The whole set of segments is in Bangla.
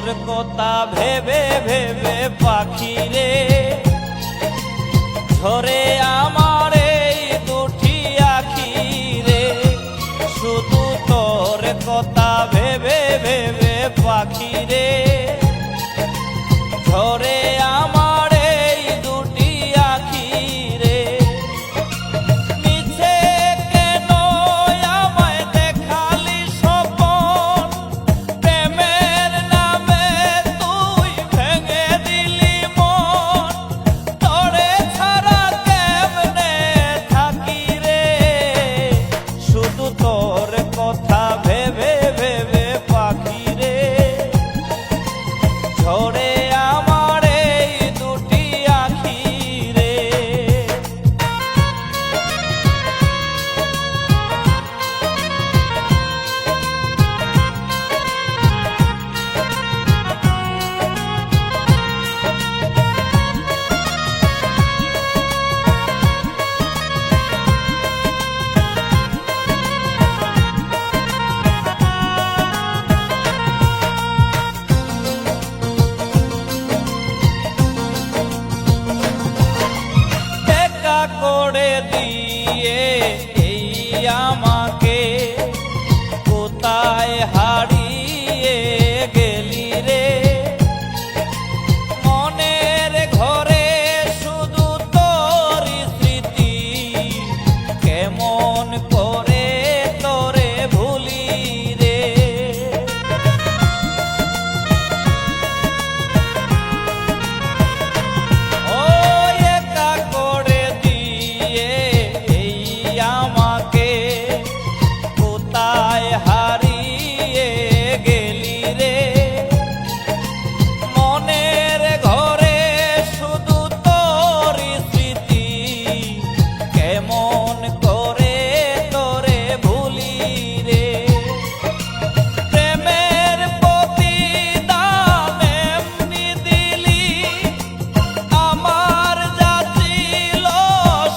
কথা ভেবে ভেবে পাখি রে ঝরে আমার এই দুটি আখি রে, শুধু তোর কথা ভেবে ভেবে পাখি রে ঝরে আমার এই দুটি আখি রে। মিছে কেন আমায় দেখালি স্বপন, প্রেমের নামে তুই ভেঙে দিলি মন, তোরে ছাড়া কেমনে থাকি রে, শুধু তোর কথা ভেবে ভেবে পাখি রে ঝরে আমার এই দুটি আখি রে। দেখা করে দিয়ে এই আমাকে কোথায় হারিয়ে গেলি রে, মনের ঘরে শুধু তোর স্মৃতি, কেমন করে তোরে ভুলি রে। ও একা করে দিয়ে এই আমাকে কোথায় হারিয়ে গেলি রে, মনের ঘরে শুধু তোর স্মৃতি, কেমন করে তোরে ভুলি রে। প্রেমের প্রতিদান এমনি দিলি, আমার যা ছিল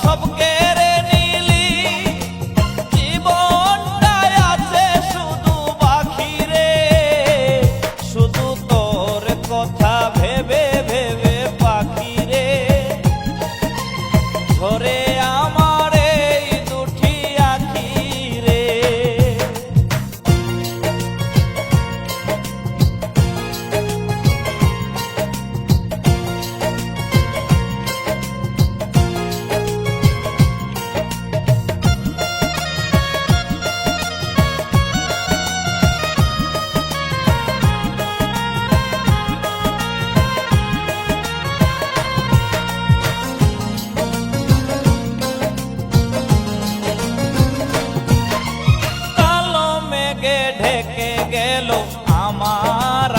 সব কেড়ে নিলি, জীবনটায় আছে শুধু বাকি রে, শুধু তোর কথা ভেবে ভেবে পাখি রে ঝরে আমার এই দুটি আখি রে। কালো মেঘে ঢেকে গেল আমার